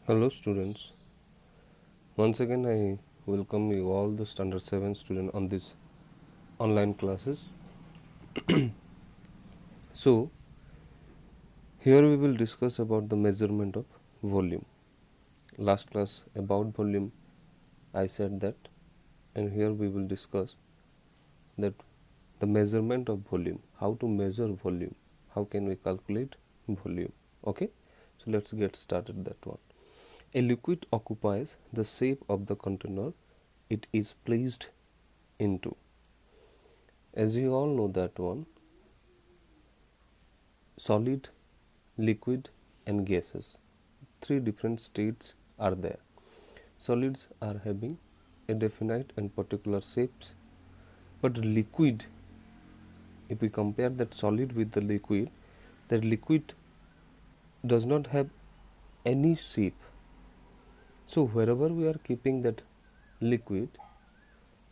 Hello students, once again I welcome you all the standard 7 students on this online classes. So here we will discuss about the measurement of volume. Last class about volume I said that, and here we will discuss that the measurement of volume, how to measure volume, how can we calculate volume. Okay, so let's get started that one. A liquid occupies the shape of the container it is placed into. As you all know that one, solid, liquid and gases, three different states are there. Solids are having a definite and particular shapes, but liquid, if we compare that solid with the liquid, that liquid does not have any shape. So wherever we are keeping that liquid,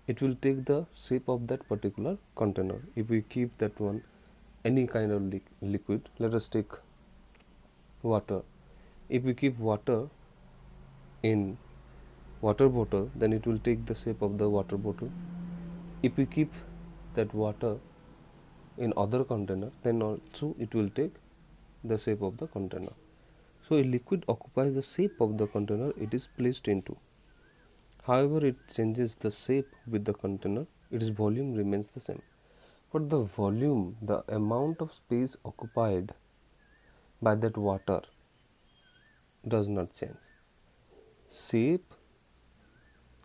it will take the shape of that particular container. If we keep that one any kind of liquid, let us take water. If we keep water in water bottle, then it will take the shape of the water bottle. If we keep that water in other container, then also it will take the shape of the container. So a liquid occupies the shape of the container it is placed into. However, it changes the shape with the container, its volume remains the same. But the volume, the amount of space occupied by that water does not change. Shape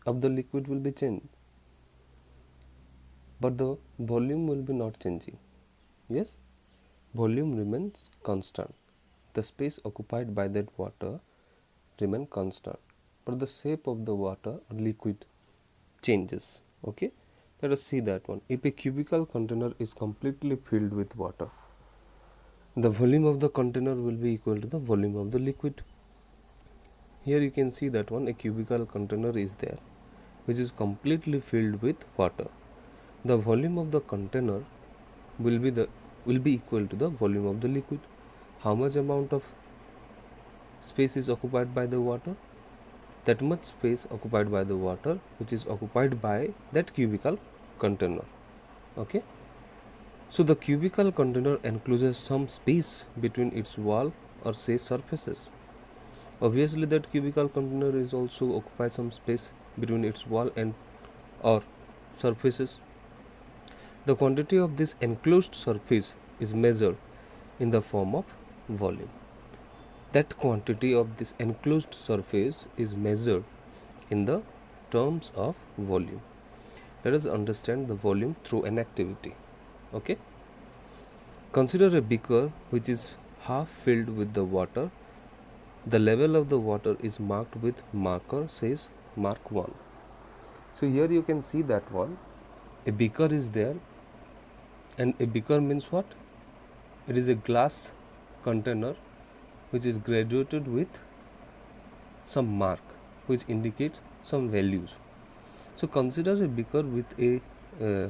of the liquid will be changed, but the volume will be not changing. Yes, volume remains constant. The space occupied by that water remain constant, but the shape of the water or liquid changes. Okay, let us see that one. If a cubical container is completely filled with water, the volume of the container will be equal to the volume of the liquid. Here you can see that one, a cubical container is there which is completely filled with water. The volume of the container will be equal to the volume of the liquid. How much amount of space is occupied by the water? That much space occupied by the water which is occupied by that cubical container. Okay, so the cubical container encloses some space between its wall or say surfaces. Obviously that cubical container is also occupy some space between its wall and or surfaces. The quantity of this enclosed surface is measured in the form of volume. That quantity of this enclosed surface is measured in the terms of volume. Let us understand the volume through an activity. Okay, consider a beaker which is half filled with the water. The level of the water is marked with marker says mark 1. So here you can see that one, a beaker is there, and a beaker means what? It is a glass container which is graduated with some mark which indicates some values. So consider a beaker with a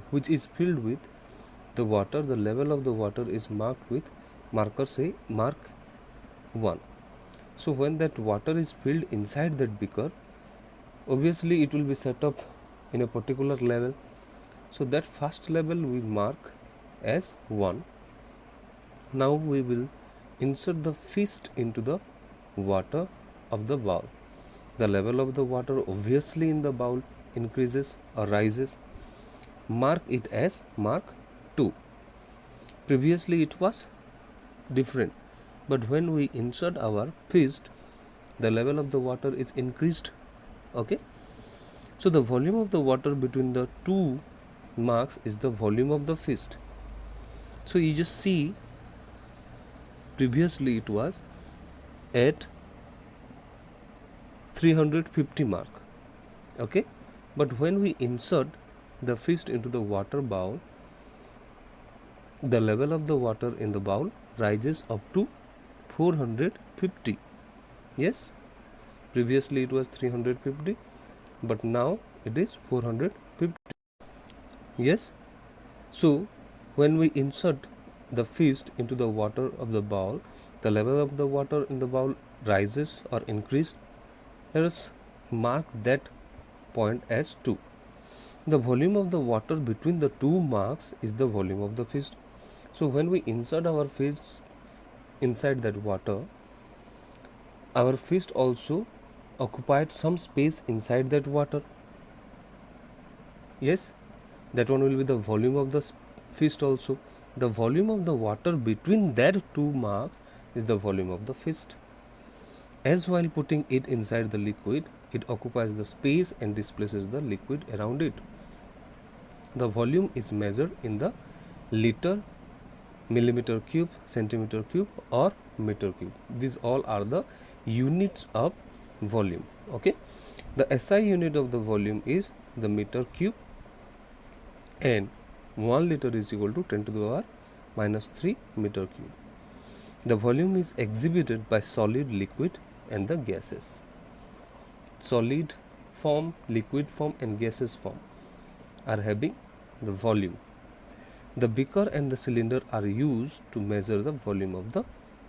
which is filled with the water. The level of the water is marked with marker say mark 1. So when that water is filled inside that beaker, obviously it will be set up in a particular level. So that first level we mark as 1. Now we will insert the fist into the water of the bowl. The level of the water obviously in the bowl increases or rises. Mark it as mark 2. Previously it was different, but when we insert our fist, the level of the water is increased. Okay, so the volume of the water between the two marks is the volume of the fist. So you just see, previously it was at 350 mark. Okay, but when we insert the fist into the water bowl, the level of the water in the bowl rises up to 450. Yes, previously it was 350, but now it is 450. Yes, so when we insert the fist into the water of the bowl, the level of the water in the bowl rises or increased. Let us mark that point as 2. The volume of the water between the two marks is the volume of the fist. So when we insert our fist inside that water, our fist also occupied some space inside that water. Yes, that one will be the volume of the fist also. The volume of the water between that two marks is the volume of the fist. As while putting it inside the liquid, it occupies the space and displaces the liquid around it. The volume is measured in the liter, millimeter cube, centimeter cube or meter cube. These all are the units of volume. Okay, the SI unit of the volume is the meter cube, and 1 liter is equal to 10 to the power minus 3 meter cube. The volume is exhibited by solid, liquid and the gases. Solid form, liquid form and gaseous form are having the volume. The beaker and the cylinder are used to measure the volume of the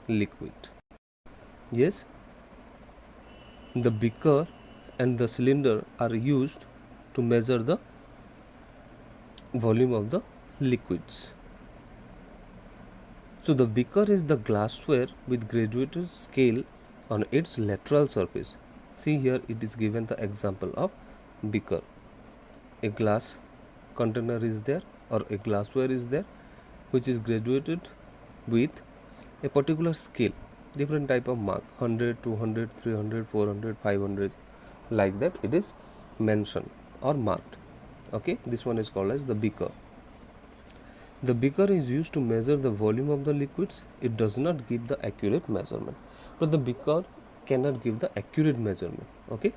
liquid. Yes, the beaker and the cylinder are used to measure the volume of the liquids. So the beaker is the glassware with graduated scale on its lateral surface. See here, it is given the example of beaker. A glass container is there or a glassware is there which is graduated with a particular scale, different type of mark, 100, 200, 300, 400, 500, like that it is mentioned or marked. Okay, this one is called as the beaker. The beaker is used to measure the volume of the liquids. It does not give the accurate measurement. So the beaker cannot give the accurate measurement. Okay.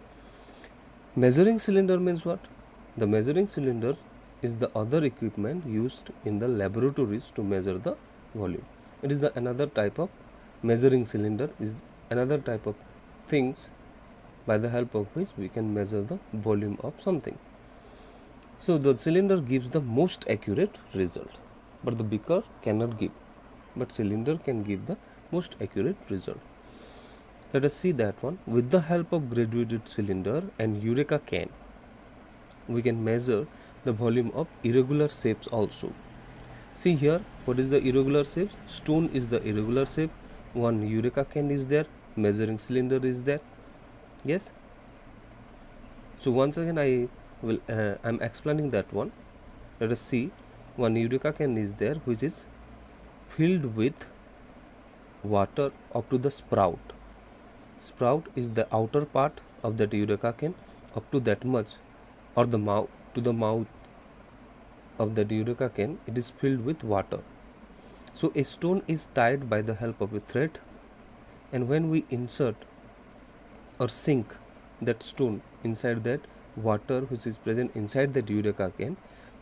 Measuring cylinder means what? The measuring cylinder is the other equipment used in the laboratories to measure the volume. It is the another type of measuring cylinder, is another type of things by the help of which we can measure the volume of something. So the cylinder gives the most accurate result, but the beaker cannot give, but cylinder can give the most accurate result. Let us see that one. With the help of graduated cylinder and Eureka can, we can measure the volume of irregular shapes also. See here, what is the irregular shape? Stone is the irregular shape. One Eureka can is there, measuring cylinder is there. Yes. So once again I am explaining that one. Let us see. One Eureka can is there which is filled with water up to the spout. Spout is the outer part of that Eureka can. Up to that much, or the mouth, to the mouth of that Eureka can, it is filled with water. So a stone is tied by the help of a thread, and when we insert or sink that stone inside that water which is present inside that Eureka can,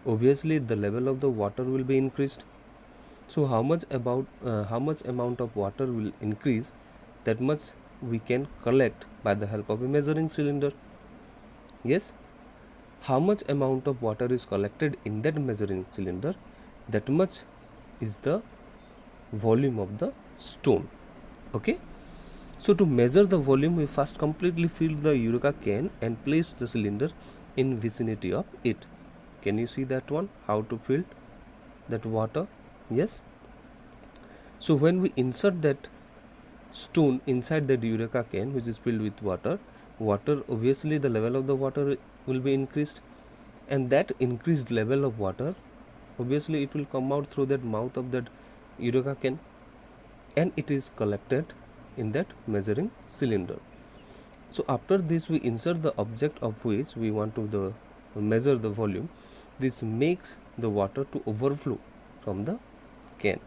obviously the level of the water will be increased. So how much amount of water will increase, that much we can collect by the help of a measuring cylinder. Yes, how much amount of water is collected in that measuring cylinder, that much is the volume of the stone. Okay, so to measure the volume, we first completely fill the Eureka can and place the cylinder in vicinity of it. Can you see that one, how to fill that water? Yes. So when we insert that stone inside the Eureka can which is filled with water, obviously the level of the water will be increased, and that increased level of water, obviously it will come out through that mouth of that Eureka can, and it is collected in that measuring cylinder. So after this we insert the object of which we want to measure the volume. This makes the water to overflow from the can.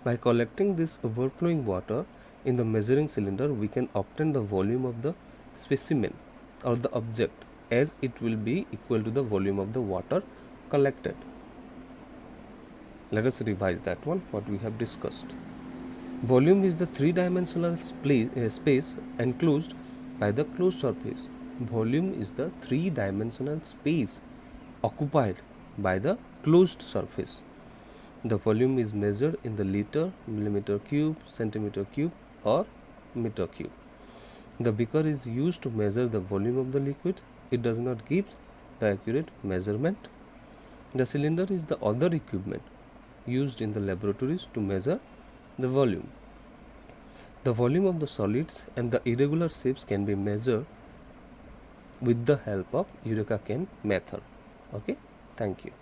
By collecting this overflowing water in the measuring cylinder, we can obtain the volume of the specimen or the object, as it will be equal to the volume of the water collected. Let us revise that one, what we have discussed. Volume is the three-dimensional space enclosed by the closed surface. Volume is the three-dimensional space occupied by the closed surface. The volume is measured in the liter, millimeter cube, centimeter cube or meter cube. The beaker is used to measure the volume of the liquid. It does not give the accurate measurement. The cylinder is the other equipment used in the laboratories to measure the volume. The volume of the solids and the irregular shapes can be measured with the help of Eureka can method. Okay, thank you.